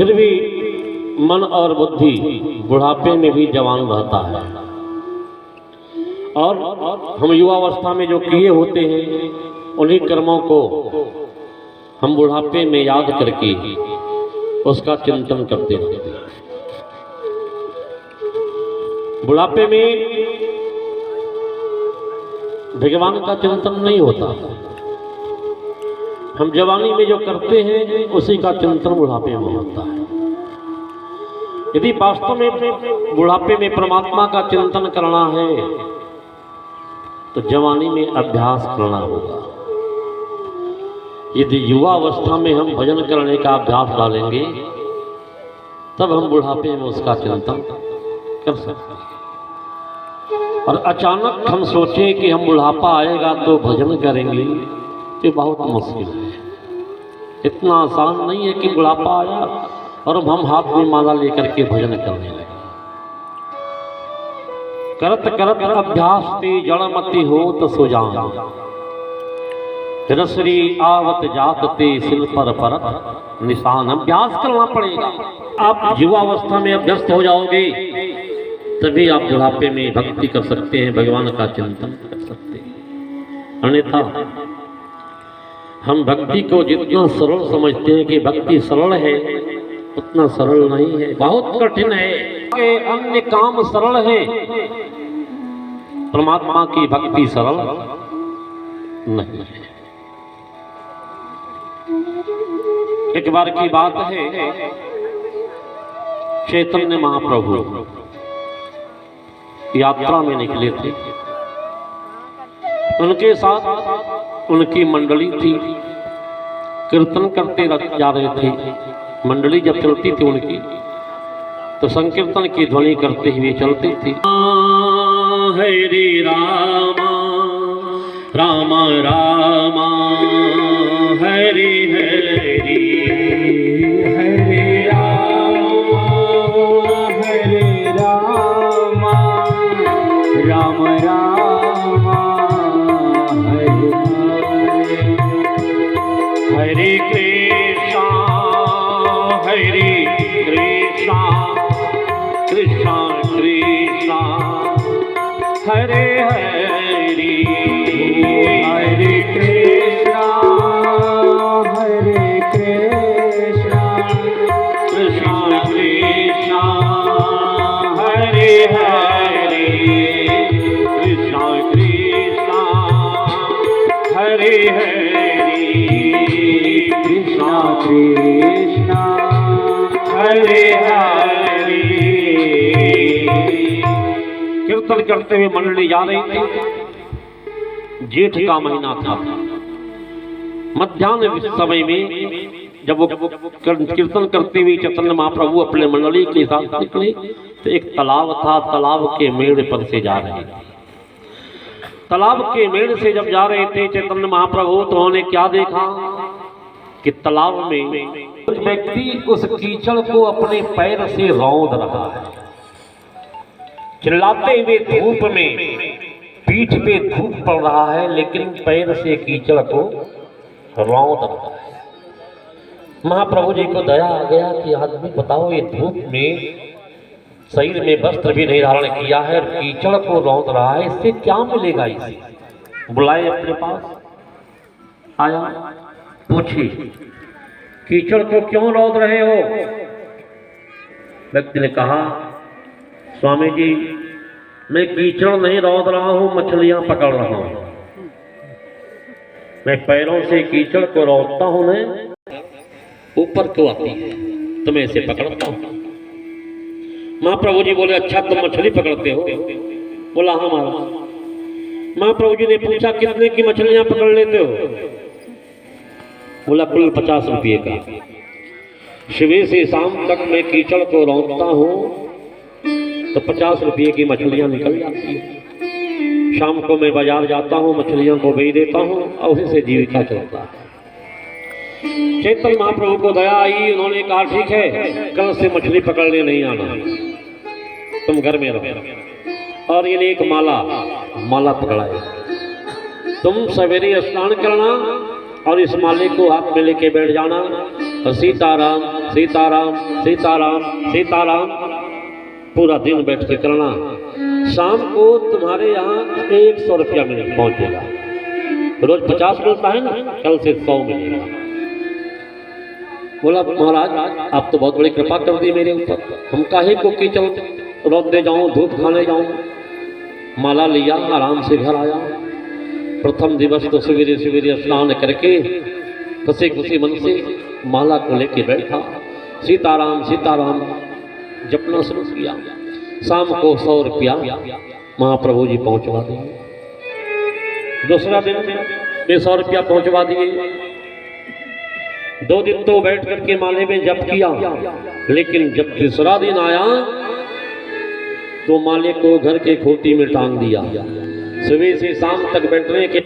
फिर भी मन और बुद्धि बुढ़ापे में भी जवान रहता है। और हम युवावस्था में जो किए होते हैं उन्हीं कर्मों को हम बुढ़ापे में याद करके उसका चिंतन करते रहते हैं। बुढ़ापे में भगवान का चिंतन नहीं होता। हम जवानी में जो करते हैं उसी का चिंतन बुढ़ापे में होता है। यदि वास्तव में बुढ़ापे में परमात्मा का चिंतन करना है तो जवानी में अभ्यास करना होगा। यदि युवा अवस्था में हम भजन करने का अभ्यास डालेंगे तब हम बुढ़ापे में उसका चिंतन कर सकते हैं। और अचानक हम सोचें कि हम बुढ़ापा आएगा तो भजन करेंगे, ये बहुत मुश्किल है। इतना आसान नहीं है कि बुढ़ापा आया और हम हाथ में माला लेकर के भजन करने लगे। करत करत अभ्यास ते जड़मति होत सुजान, रसरी आवत जात ते सिल पर परत निशान। अभ्यास करना पड़ेगा। आप युवावस्था में अभ्यस्त हो जाओगे तभी आप बुढ़ापे में भक्ति कर सकते हैं, भगवान का चिंतन कर सकते हैं। अन्यथा हम भक्ति को जितना सरल समझते हैं कि भक्ति सरल है, उतना सरल नहीं है, बहुत कठिन है। अन्य काम सरल है, परमात्मा की भक्ति सरल नहीं है। एक बार की बात है, चैतन्य महाप्रभु यात्रा में निकले थे। उनके साथ उनकी मंडली थी, कीर्तन करते जा रहे थे। मंडली जब चलती थी उनकी तो संकीर्तन की ध्वनि करते हुए चलती थी। हरे रामा रामा रामा हरे हरे, हरे रामा राम रामा हरे हरे, हरे कृष्णा कृष्णा कृष्णा हरे हरे, हरे कृष्णा कृष्णा कृष्णा हरे हरे, कृष्णा कृष्णा हरे हरे, कृष्णा कृष्णा हरे हरे। कीर्तन करते हुए मंडली जा रही थी। जेठ का महीना था। मध्याह्न समय में जब वो कीर्तन करते हुए चैतन्य महाप्रभु अपने मंडली के साथ निकले तो एक तालाब था। तालाब के मेड़ पर से जा रहे थे। तालाब के मेड़ से जब जा रहे थे चैतन्य महाप्रभु तो उन्होंने क्या देखा कि तालाब में एक व्यक्ति उस कीचड़ को अपने पैर से रौंद रहा है। चिल्लाते हुए धूप में पीठ पे धूप पड़ रहा है लेकिन पैर से कीचड़ को रौंद रहा है। महाप्रभु जी को दया आ गया कि आदमी बताओ, ये धूप में शरीर में वस्त्र भी नहीं धारण किया है, कीचड़ को रौंद रहा है, इससे क्या मिलेगा? इसे बुलाए अपने पास। आया, पूछी कीचड़ को क्यों रौंद रहे हो? व्यक्ति ने कहा, स्वामी जी मैं कीचड़ नहीं रौंद रहा हूं, मछलियां पकड़ रहा हूं। मैं पैरों से कीचड़ को रौंदता हूं, मैं ऊपर को आती है तो मैं इसे पकड़ता हूं। महाप्रभु जी बोले, अच्छा तुम मछली पकड़ते हो? बोला हाँ महाराज। महाप्रभु जी ने पूछा, कितने की मछलियां पकड़ लेते हो? बोला कुल 50 रुपये का। सुबह से शाम तक मैं कीचड़ को रौंदता हूं तो 50 रुपये की मछलियां निकल जाती है। शाम को मैं बाजार जाता हूं, मछलियों को बेच देता हूं और उसी से जीविका चलता है। चैतन्य महाप्रभु को दया आई। उन्होंने कहा, ठीक है, कल से मछली पकड़ने नहीं आना, तुम घर में रहो। और ये एक माला पकड़ाए, तुम सवेरे स्नान करना और इस माले को हाथ में लेके बैठ जाना और सीताराम सीताराम सीताराम सीताराम पूरा दिन बैठ के करना। शाम को तुम्हारे यहाँ 100 रुपया मिनट पहुंचेगा। रोज 50 मिलता है ना, कल से 100 मिलेगा। बोला महाराज आप तो बहुत बड़ी कृपा कर दी मेरे ऊपर, हम काहे को कीचड़ रोकने जाऊं, धूप खाने जाऊं। माला लिया, आराम से घर आया। प्रथम दिवस तो सवेरे सवेरे स्नान करके खुशी खुशी मन से माला को लेके बैठा, सीताराम सीताराम जपना शुरू किया। शाम को 100 रुपया महाप्रभु जी पहुंचवा दिए। दूसरा दिन में 100 रुपया पहुंचवा दिए। 2 दिन तो बैठ करके माले में जप किया, लेकिन जब तीसरा दिन आया तो माले को घर के खोटी में टांग दिया। सुबह से शाम तक बैठने के